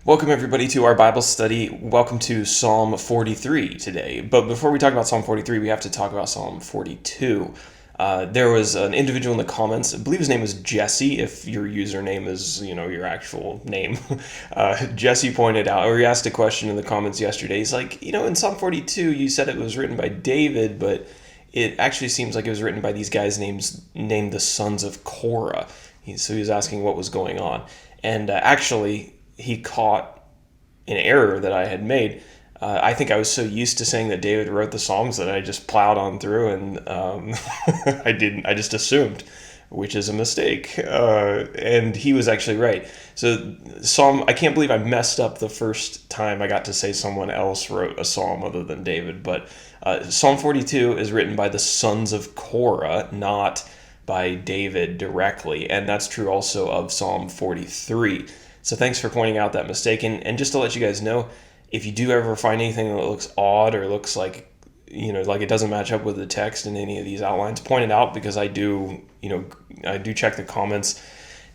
Welcome everybody to our Bible study. Welcome to Psalm 43 today. But before we talk about Psalm 43, we have to talk about Psalm 42. There was an individual in the comments, I believe his name was Jesse, if your username is, your actual name. Jesse pointed out, or he asked a question in the comments yesterday. He's like, in Psalm 42, you said it was written by David, but it actually seems like it was written by these guys named the sons of Korah. So he was asking what was going on. And actually, he caught an error that I had made. I think I was so used to saying that David wrote the Psalms that I just plowed on through, and I just assumed, which is a mistake. And he was actually right. So I can't believe I messed up the first time I got to say someone else wrote a Psalm other than David. But Psalm 42 is written by the sons of Korah, not by David directly. And that's true also of Psalm 43. So thanks for pointing out that mistake. And just to let you guys know, if you do ever find anything that looks odd or looks like, like it doesn't match up with the text in any of these outlines, point it out, because I do check the comments,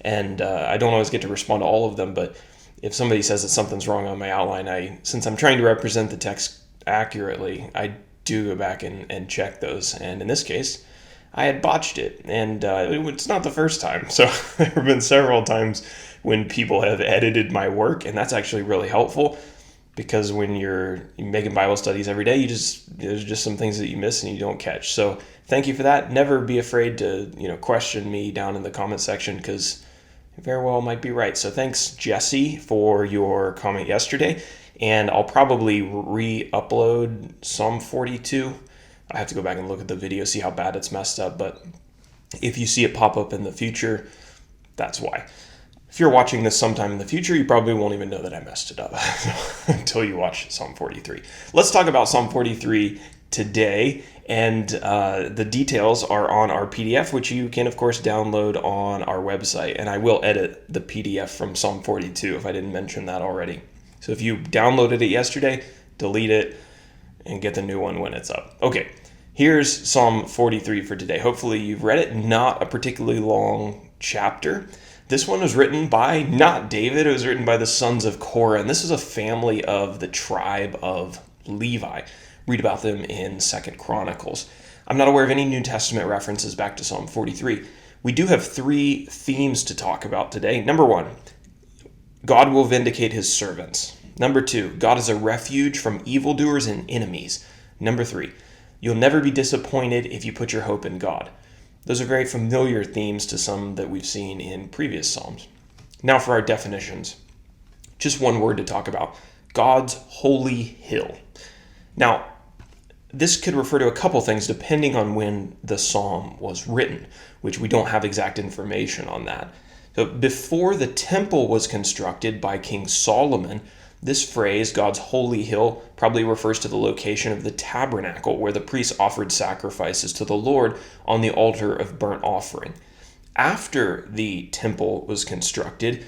and I don't always get to respond to all of them. But if somebody says that something's wrong on my outline, since I'm trying to represent the text accurately, I do go back and check those. And in this case, I had botched it, and it's not the first time. So there have been several times when people have edited my work, and that's actually really helpful, because when you're making Bible studies every day, there's just some things that you miss and you don't catch. So thank you for that. Never be afraid to question me down in the comment section, because you very well might be right. So thanks, Jesse, for your comment yesterday, and I'll probably re-upload Psalm 42. I have to go back and look at the video, see how bad it's messed up, but if you see it pop up in the future, that's why. If you're watching this sometime in the future, you probably won't even know that I messed it up until you watch Psalm 43. Let's talk about Psalm 43 today, and the details are on our PDF, which you can, of course, download on our website, and I will edit the PDF from Psalm 42 if I didn't mention that already. So if you downloaded it yesterday, delete it and get the new one when it's up. Okay, here's Psalm 43 for today. Hopefully you've read it. Not a particularly long chapter. This one was written by not David. It was written by the sons of Korah, and this is a family of the tribe of Levi. Read about them in 2 Chronicles. I'm not aware of any New Testament references back to Psalm 43. We do have three themes to talk about today. Number one, God will vindicate his servants. Number two, God is a refuge from evildoers and enemies. Number three, you'll never be disappointed if you put your hope in God. Those are very familiar themes to some that we've seen in previous Psalms. Now for our definitions. Just one word to talk about. God's holy hill. Now, this could refer to a couple things depending on when the psalm was written, which we don't have exact information on that. So before the temple was constructed by King Solomon, this phrase, God's holy hill, probably refers to the location of the tabernacle where the priests offered sacrifices to the Lord on the altar of burnt offering. After the temple was constructed,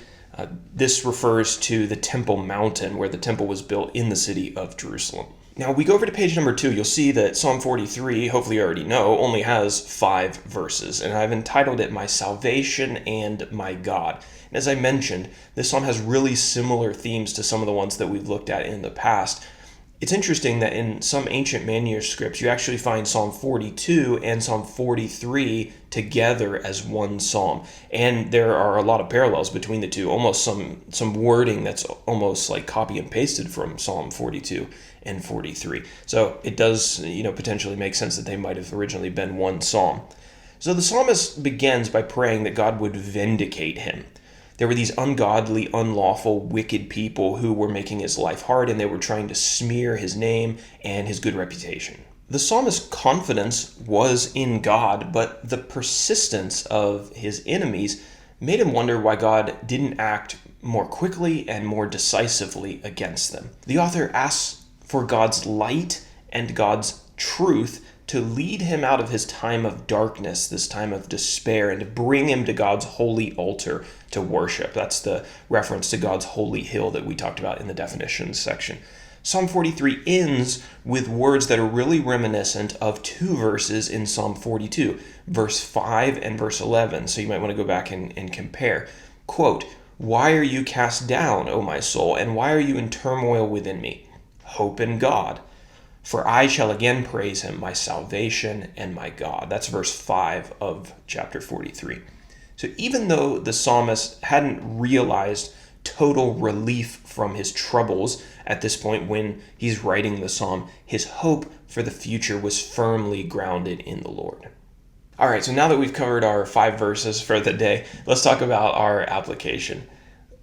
this refers to the Temple Mountain, where the temple was built in the city of Jerusalem. Now, we go over to page number 2. You'll see that Psalm 43, hopefully you already know, only has 5 verses, and I've entitled it My Salvation and My God. And as I mentioned, this psalm has really similar themes to some of the ones that we've looked at in the past. It's interesting that in some ancient manuscripts, you actually find Psalm 42 and Psalm 43 together as one psalm. And there are a lot of parallels between the two, almost some wording that's almost like copy and pasted from Psalm 42 and 43. So it does, potentially make sense that they might have originally been one psalm. So the psalmist begins by praying that God would vindicate him. There were these ungodly, unlawful, wicked people who were making his life hard, and they were trying to smear his name and his good reputation. The psalmist's confidence was in God, but the persistence of his enemies made him wonder why God didn't act more quickly and more decisively against them. The author asks for God's light and God's truth to lead him out of his time of darkness, this time of despair, and to bring him to God's holy altar to worship. That's the reference to God's holy hill that we talked about in the definitions section. Psalm 43 ends with words that are really reminiscent of 2 verses in Psalm 42, verse 5 and verse 11. So you might want to go back and compare. Quote, Why are you cast down, O my soul, and why are you in turmoil within me? Hope in God, for I shall again praise him, my salvation and my God. That's verse 5 of chapter 43. So even though the psalmist hadn't realized total relief from his troubles at this point when he's writing the psalm, his hope for the future was firmly grounded in the Lord. All right, so now that we've covered our 5 verses for the day, let's talk about our application.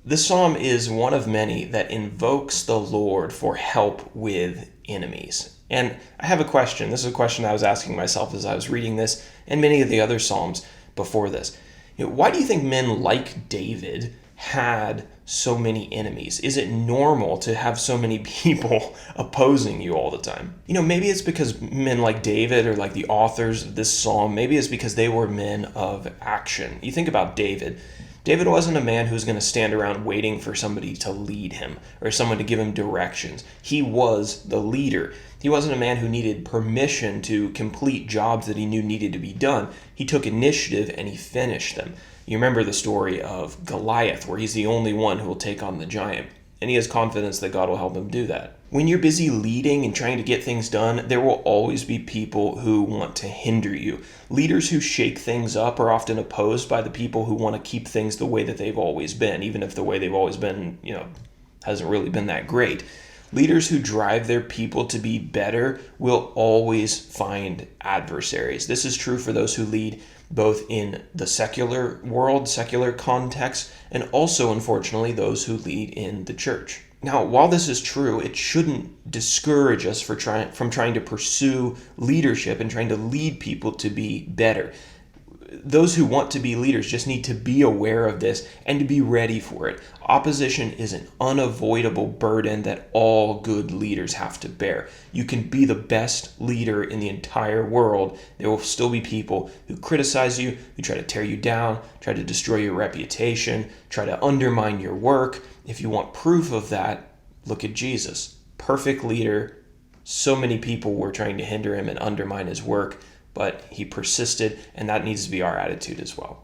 This psalm is one of many that invokes the Lord for help with enemies. And I have a question. This is a question I was asking myself as I was reading this and many of the other psalms before this. Why do you think men like David had so many enemies? Is it normal to have so many people opposing you all the time? Maybe it's because men like David, or like the authors of this psalm, maybe it's because they were men of action. You think about David. David wasn't a man who was going to stand around waiting for somebody to lead him or someone to give him directions. He was the leader. He wasn't a man who needed permission to complete jobs that he knew needed to be done. He took initiative and he finished them. You remember the story of Goliath, where he's the only one who will take on the giant, and he has confidence that God will help him do that. When you're busy leading and trying to get things done, there will always be people who want to hinder you. Leaders who shake things up are often opposed by the people who want to keep things the way that they've always been, even if the way they've always been, hasn't really been that great. Leaders who drive their people to be better will always find adversaries. This is true for those who lead both in the secular world, secular context, and also, unfortunately, those who lead in the church. Now, while this is true, it shouldn't discourage us from trying to pursue leadership and trying to lead people to be better. Those who want to be leaders just need to be aware of this and to be ready for it. Opposition is an unavoidable burden that all good leaders have to bear. You can be the best leader in the entire world. There will still be people who criticize you, who try to tear you down, try to destroy your reputation, try to undermine your work. If you want proof of that, look at Jesus. Perfect leader. So many people were trying to hinder him and undermine his work, but he persisted, and that needs to be our attitude as well.